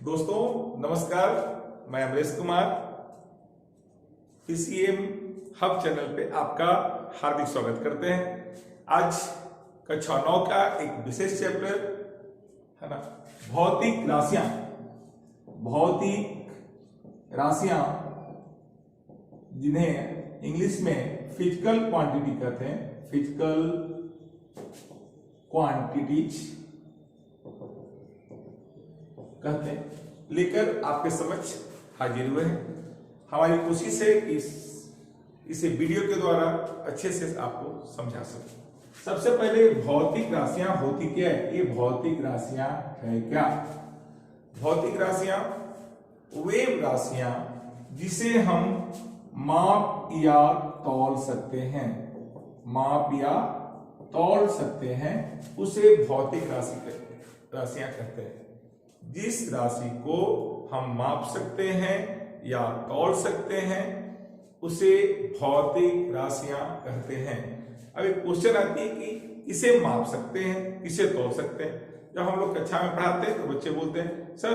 दोस्तों नमस्कार, मैं Amresh Kumar PCM hub channel पे आपका हार्दिक स्वागत करते हैं। आज कक्षा 9 का एक विशेष चैप्टर है ना, भौतिक राशियां जिन्हें इंग्लिश में फिजिकल क्वांटिटी कहते हैं, फिजिकल क्वांटिटीज कहते हैं, लेकर आपके समक्ष हाजिर हुए हैं। हमारी कोशिश है कि इसे वीडियो के द्वारा अच्छे से आपको समझा सकें। सबसे पहले भौतिक राशियां होती क्या है, ये भौतिक राशियां है क्या? भौतिक राशियां वे राशियां जिसे हम माप या तौल सकते हैं, माप या तौल सकते हैं, उसे भौतिक राशियां कहते हैं। जिस राशि को हम माप सकते हैं या तौल सकते हैं उसे भौतिक राशियां कहते हैं। अब एक क्वेश्चन आती है कि इसे माप सकते हैं, किसे तौल सकते हैं। जब हम लोग कक्षा में पढ़ाते हैं तो बच्चे बोलते हैं, सर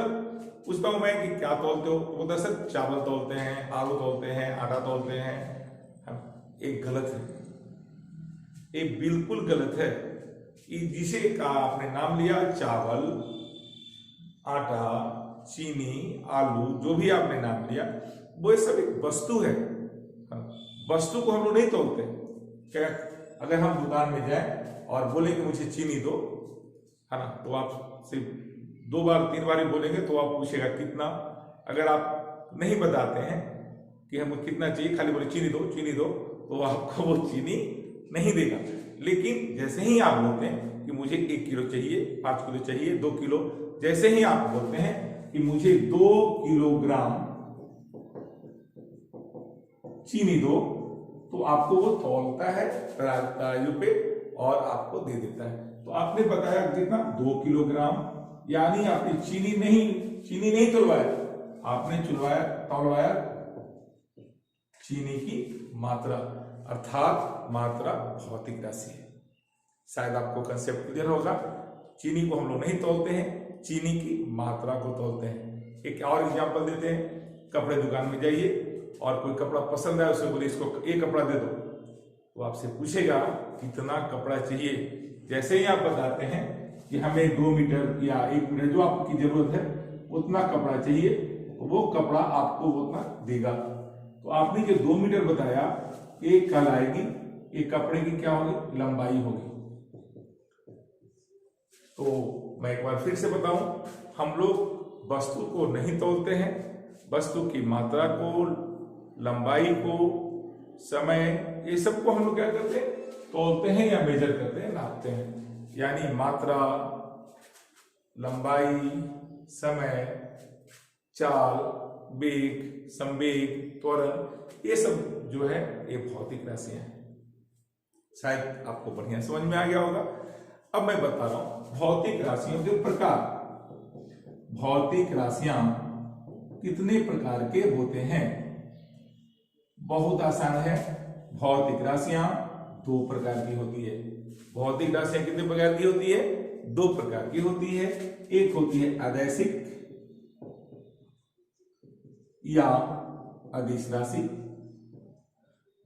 पूछता हूं मैं कि क्या तौलते हो, तो बोलता है सर चावल तौलते हैं, आलू तौलते हैं, आटा तौलते हैं। एक गलत है, ये बिल्कुल गलत है। जिसे का आपने नाम लिया, चावल, आटा, चीनी, आलू, जो भी आपने नाम लिया, वो सब एक वस्तु है। वस्तु को हम लोग नहीं तोलते। क्या अगर हम दुकान में जाएं और बोले कि मुझे चीनी दो, है ना, तो आप सिर्फ 2 बार 3 बार ही बोलेंगे तो आप पूछेगा कितना। अगर आप नहीं बताते हैं कि हमको कितना चाहिए, खाली बोले चीनी दो, तो आपको वो चीनी नहीं देगा। लेकिन जैसे ही आप बोलते हैं कि मुझे 1 किलो चाहिए, 5 किलो चाहिए, 2 किलो, जैसे ही आप बोलते हैं कि मुझे 2 किलोग्राम चीनी दो, तो आपको वो तौलता है तराजू पे और आपको दे देता है। तो आपने बताया कितना, 2 किलोग्राम, यानी आपने चीनी नहीं तौलवाया, आपने तौलवाया चीनी की मात्रा, अर्थात मात्रा भौतिक राशि है। शायद आपको कंसेप्ट क्लियर होगा। चीनी को हम लोग नहीं तौलते हैं, चीनी की मात्रा को तौलते हैं। एक और एग्जांपल देते हैं, कपड़े दुकान में जाइए और कोई कपड़ा पसंद है, उसे बोले इसको एक कपड़ा दे दो, तो आपसे पूछेगा कितना कपड़ा चाहिए। जैसे ही आप बताते हैं कि हमें 2 मीटर या 1 मीटर जो आपकी जरूरत है उतना कपड़ा चाहिए, तो वो कपड़ा आपको उतना देगा। तो आपने जो 2 मीटर बताया, एक कहलाएगी, एक कपड़े की क्या होगी, लंबाई होगी। तो मैं एक बार फिर से बताऊं, हम लोग वस्तु को नहीं तौलते हैं, वस्तु की मात्रा को, लंबाई को, समय, ये सबको हम लोग क्या करते हैं, तौलते हैं या मेजर करते हैं, नापते हैं। यानी मात्रा, लंबाई, समय, चाल, वेग, संवेग, त्वरण, ये सब जो है ये भौतिक राशियां हैं। शायद आपको बढ़िया समझ में आ गया होगा। अब मैं बता रहा हूं भौतिक राशियों के प्रकार। भौतिक राशियां कितने प्रकार के होते हैं? बहुत आसान है। भौतिक राशियां 2 प्रकार की होती है। भौतिक राशियां कितने प्रकार की होती है? 2 प्रकार की होती है। एक होती है अदैसिक या अदिश राशि,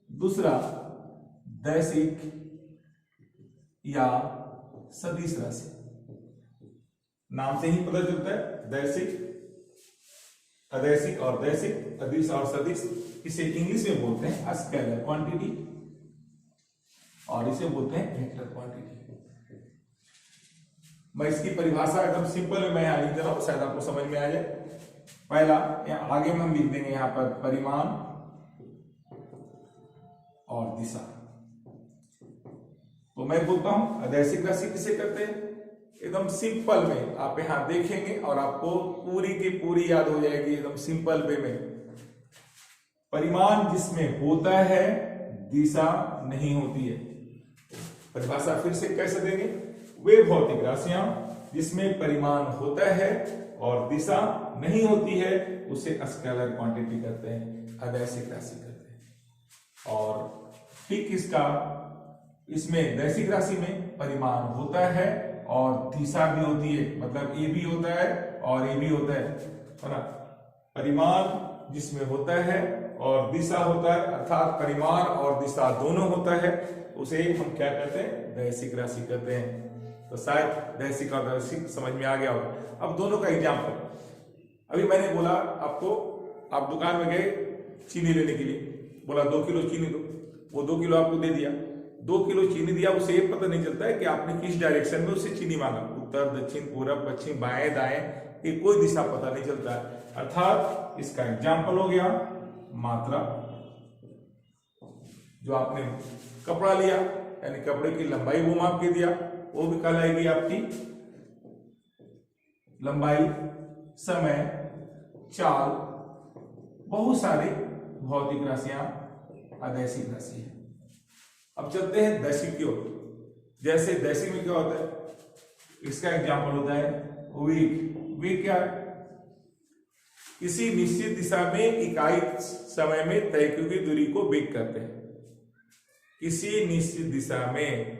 दूसरा दैसिक या सदिश राशि। नाम से ही पता चलता है, दैसिक, अदैसिक और दैसिक, अदिश और सदिश। इसे इंग्लिश में बोलते हैं स्केलर क्वांटिटी और इसे बोलते हैं वेक्टर क्वांटिटी। मैं इसकी परिभाषा एकदम सिंपल में मैं यहां लिख दे रहा हूं, शायद आपको समझ में आ जाए। पहला, आगे में हम लिख देंगे यहां पर परिमाण और दिशा। तो मैं बोलता हूं अदैसिक राशि किसे कहते हैं, एकदम सिंपल में आप यहां देखेंगे और आपको पूरी की पूरी याद हो जाएगी, एकदम सिंपल वे में। परिमाण जिसमें होता है, दिशा नहीं होती है। परिभाषा फिर से कैसे देंगे, वे भौतिक राशियां जिसमें परिमाण होता है और दिशा नहीं होती है उसे स्केलर क्वांटिटी कहते हैं, अदैसिक राशि कहते हैं। और ठीक इसका, इसमें दैसिक राशि में परिमाण होता है और दिशा भी होती है, मतलब ए भी होता है और ये भी होता है ना। परिमाण जिसमें होता है और दिशा होता है, अर्थात परिमाण और दिशा दोनों होता है, उसे हम क्या कहते हैं, दैसिक राशि कहते हैं। तो शायद दैसिक और दैसिक समझ में आ गया होगा। अब दोनों का एग्जाम्पल, अभी मैंने बोला आपको, आप दुकान में गए चीनी लेने के लिए, बोला 2 किलो चीनी दो, वो 2 किलो आपको दे दिया। 2 किलो चीनी दिया, उसे ये पता नहीं चलता है कि आपने किस डायरेक्शन में उससे चीनी मांगा, उत्तर, दक्षिण, पूरब, पश्चिम, बाएं, दाएं, ये कोई दिशा पता नहीं चलता है। अर्थात इसका एग्जाम्पल हो गया मात्रा। जो आपने कपड़ा लिया, यानी कपड़े की लंबाई वो माप के दिया, वो भी कहलाएगी आपकी लंबाई, समय, चाल, बहुत सारी भौतिक राशियां अदैसिक राशि है। अब चलते हैं दैसिक की ओर। जैसे दैसिक में क्या होता है, इसका एग्जाम्पल होता है वीक। वीक क्या है, किसी निश्चित दिशा में इकाई समय में तय की हुई दूरी को वेग कहते हैं। किसी निश्चित दिशा में,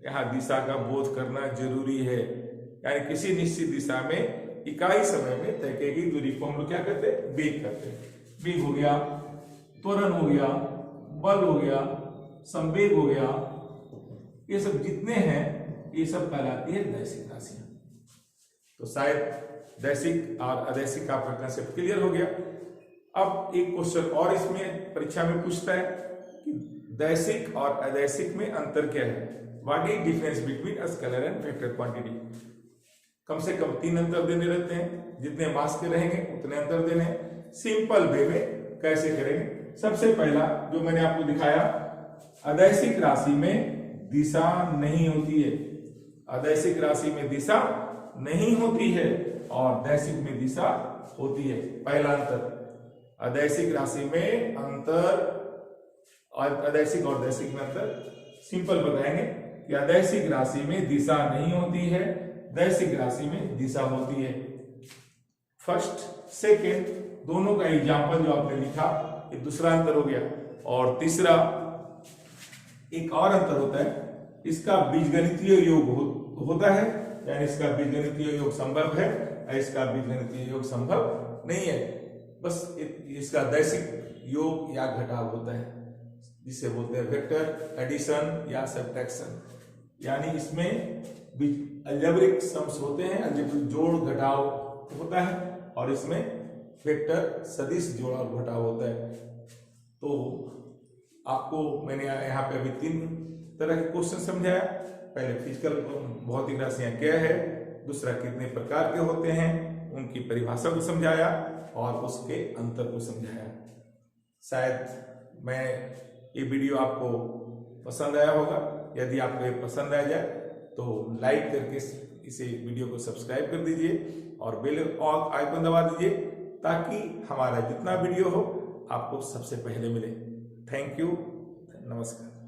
यहां दिशा का बोध करना जरूरी है, यानी किसी निश्चित दिशा में इकाई समय में तय की गई दूरी को हम लोग क्या कहते हैं, वेग कहते हैं। वेग हो गया, त्वरण हो गया, बल हो गया, संवेग हो गया, ये सब जितने हैं ये सब कहलाती है दैसिक राशियां। तो शायद दैसिक और अदैसिक का आपका कंसेप्ट क्लियर हो गया। अब एक क्वेश्चन और इसमें परीक्षा में पूछता है कि दैसिक और अदैसिक में अंतर क्या है, what is difference between a scalar and vector quantity. कम से कम 3 अंतर देने रहते हैं, जितने मास के रहेंगे उतने अंतर देने हैं। सिंपल वे में कैसे करेंगे, सबसे पहला जो मैंने आपको दिखाया, अदैसिक राशि में दिशा नहीं होती है, अदैसिक राशि में दिशा नहीं होती है और दैसिक में दिशा होती है। पहला अंतर, अदैसिक राशि में अंतर और अदैसिक और दैसिक में अंतर सिंपल बताएंगे कि अदैसिक राशि में दिशा नहीं होती है, दैसिक राशि में दिशा होती है। फर्स्ट, सेकेंड, दोनों का एग्जाम्पल जो आपने लिखा, ये दूसरा अंतर हो गया। और तीसरा एक और अंतर होता है, इसका बीजगणितीय योग होता है, यानी इसका बीजगणितीय योग संभव है, इसका बीजगणितीय योग संभव नहीं है। बस इसका दैसिक योग या घटाव होता है, जिसे बोलते हैं वेक्टर एडिशन या सब्ट्रैक्शन, यानी इसमें अलजेब्रिक सम्स होते हैं, अलजेब्रिक जोड़ घटाव होता है, और इसमें वेक्टर सदिश जोड़ और घटाव होता है। तो आपको मैंने यहाँ पे अभी 3 तरह के क्वेश्चन समझाया। पहले फिजिकल भौतिक राशियां क्या है, दूसरा कितने प्रकार के होते हैं, उनकी परिभाषा को समझाया, और उसके अंतर को समझाया। शायद मैं ये वीडियो आपको पसंद आया होगा। यदि आपको ये पसंद आ जाए तो लाइक करके इसे वीडियो को सब्सक्राइब कर दीजिए और बेल आइकन दबा दीजिए, ताकि हमारा जितना वीडियो हो आपको सबसे पहले मिले। थैंक यू, नमस्कार।